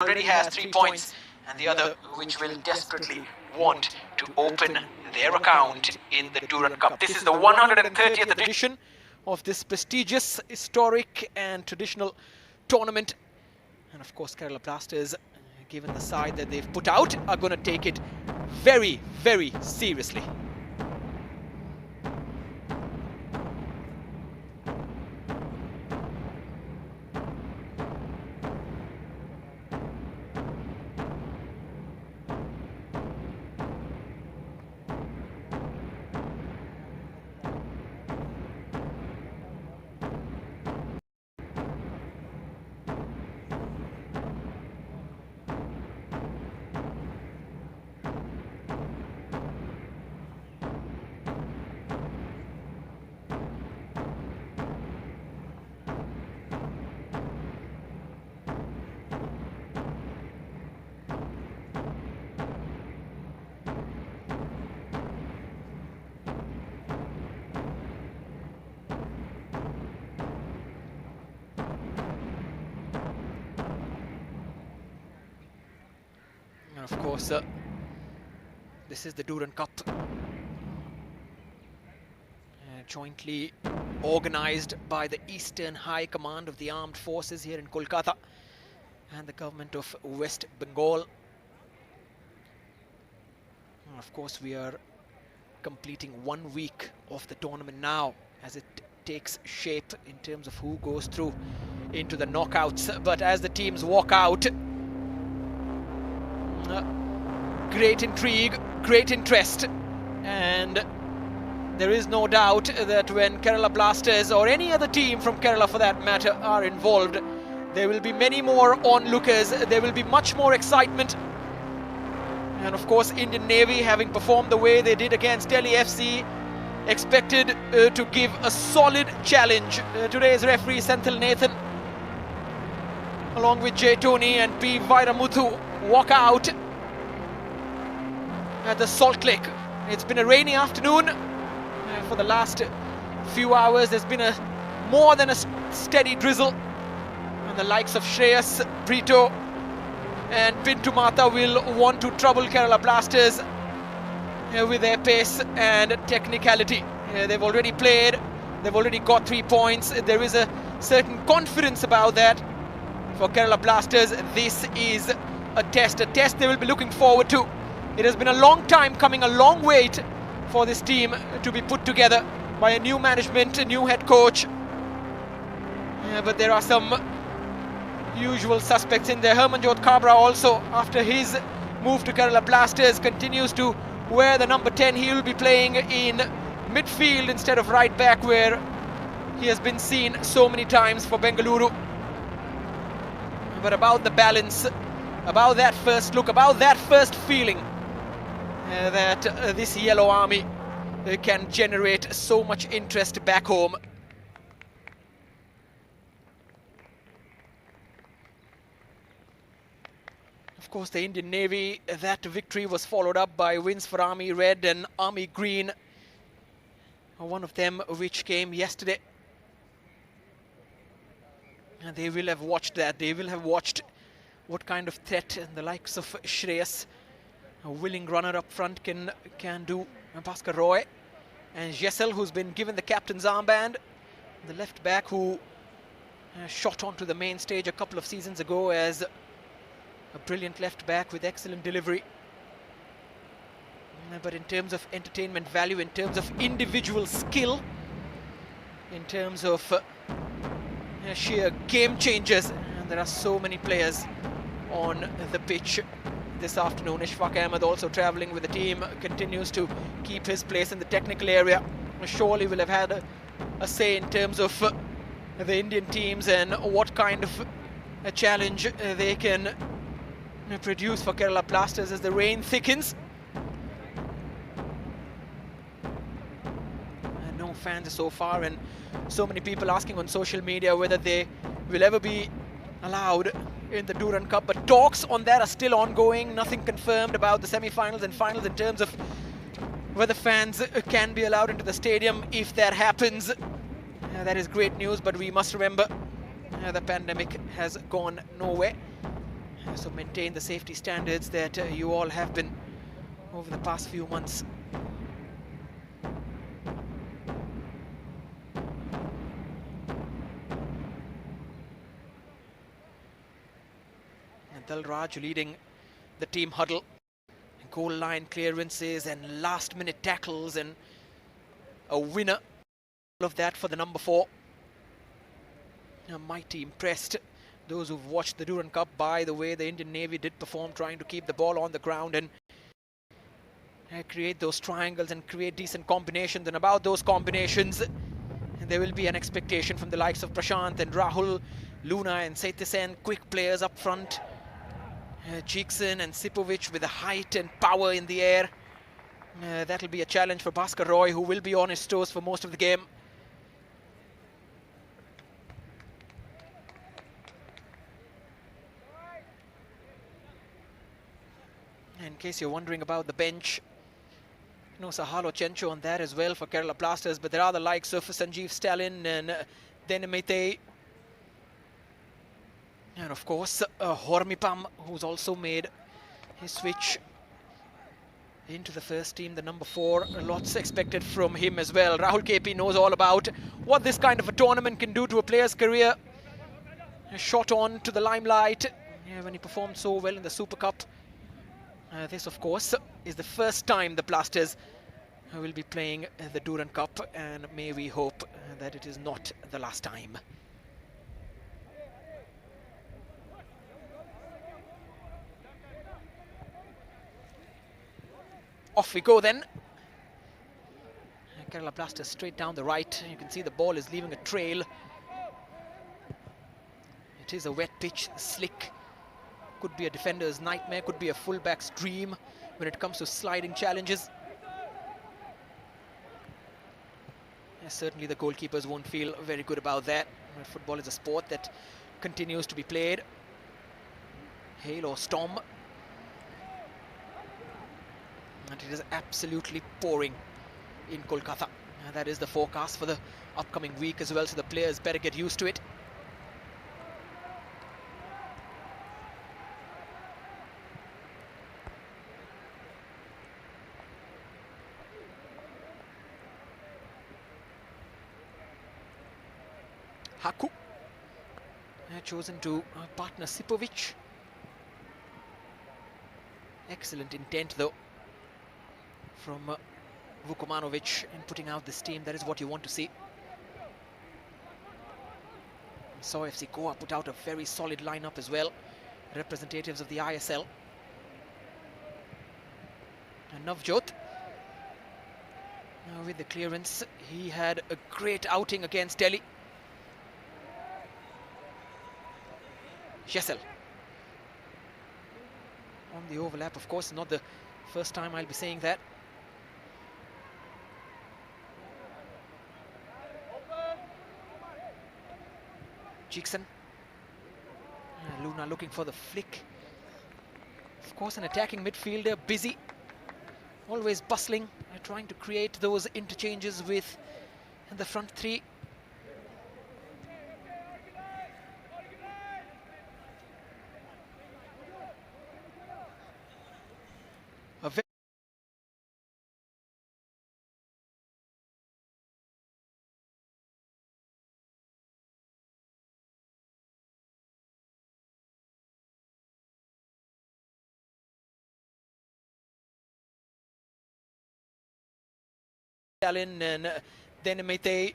already has 3 points, and the other which will desperately want to open their account in the Durand Cup. This is the 130th edition of this prestigious, historic and traditional tournament. And of course, Kerala Blasters, given the side that they've put out, are going to take it very, very seriously. And of course, this is the Durand Cup, jointly organized by the Eastern High Command of the Armed Forces here in Kolkata and the government of West Bengal. And of course, we are completing 1 week of the tournament now as it takes shape in terms of who goes through into the knockouts. But as the teams walk out, great intrigue, great interest, and there is no doubt that when Kerala Blasters or any other team from Kerala for that matter are involved, there will be many more onlookers, there will be much more excitement. And of course, Indian Navy, having performed the way they did against Delhi FC, expected to give a solid challenge. Today's referee Senthil Nathan, along with Jay Tony and P. Vairamuthu, walk out at the Salt Lake. It's been a rainy afternoon. For the last few hours, there's been more than a steady drizzle. And the likes of Shreyas, Brito and Pintu Mata will want to trouble Kerala Blasters with their pace and technicality. They've already played, they've already got 3 points. There is a certain confidence about that. For Kerala Blasters, this is a test they will be looking forward to. It has been a long time coming, a long wait for this team to be put together by a new management, a new head coach. But there are some usual suspects in there. Hermanjot Kabra also, after his move to Kerala Blasters, continues to wear the number 10. He will be playing in midfield instead of right back, where he has been seen so many times for Bengaluru. But about the balance, about that first look, about that first feeling that this Yellow Army can generate so much interest back home. Of course, the Indian Navy, that victory was followed up by wins for Army Red and Army Green. One of them which came yesterday. And they will have watched that. They will have watched what kind of threat the likes of Shreyas, a willing runner up front, can do. Bhaskar Roy and Jessel, who's been given the captain's armband. The left back who shot onto the main stage a couple of seasons ago as a brilliant left back with excellent delivery. But in terms of entertainment value, in terms of individual skill, in terms of sheer game changers, and there are so many players on the pitch this afternoon. Ishfaq Ahmed, also travelling with the team, continues to keep his place in the technical area. Surely will have had a say in terms of the Indian teams and what kind of a challenge they can produce for Kerala Blasters as the rain thickens. And no fans so far, and so many people asking on social media whether they will ever be allowed in the Durand Cup, but talks on that are still ongoing. Nothing confirmed about the semi-finals and finals in terms of whether fans can be allowed into the stadium. If that happens, that is great news, but we must remember the pandemic has gone nowhere. So maintain the safety standards that you all have been over the past few months. And Durand leading the team huddle. Goal line clearances and last minute tackles, and a winner. All of that for the number 4. Mighty impressed those who've watched the Durand Cup by the way the Indian Navy did perform, trying to keep the ball on the ground and create those triangles and create decent combinations. And about those combinations, there will be an expectation from the likes of Prashant and Rahul, Luna and Saitisen, quick players up front. Cheekson and Sipovic with the height and power in the air. That'll be a challenge for Bhaskar Roy, who will be on his toes for most of the game. In case you're wondering about the bench, no Sahalo Chencho on that as well for Kerala Blasters, but there are the likes of Sanjeev Stalin and Denimete. And of course, Hormipam, who's also made his switch into the first team, the number 4. Lots expected from him as well. Rahul KP knows all about what this kind of a tournament can do to a player's career. Shot on to the limelight when he performed so well in the Super Cup. This, of course, is the first time the Blasters will be playing the Durand Cup, and may we hope that it is not the last time. Off we go then. Kerala Blasters straight down the right. You can see the ball is leaving a trail. It is a wet pitch, slick. Could be a defender's nightmare, could be a fullback's dream when it comes to sliding challenges. Certainly the goalkeepers won't feel very good about that. Football is a sport that continues to be played. Hail or storm. And it is absolutely pouring in Kolkata. And that is the forecast for the upcoming week as well, so the players better get used to it. Haku chosen to partner Sipovic. Excellent intent though from Vukomanovic in putting out this team. That is what you want to see. Saw FC Goa put out a very solid lineup as well. Representatives of the ISL. And Navjot, with the clearance, he had a great outing against Delhi. Jessel on the overlap, of course, not the first time I'll be saying that. Cheekson. Luna looking for the flick. Of course, an attacking midfielder, busy, always bustling, trying to create those interchanges with the front 3. A very Stalin and Denimete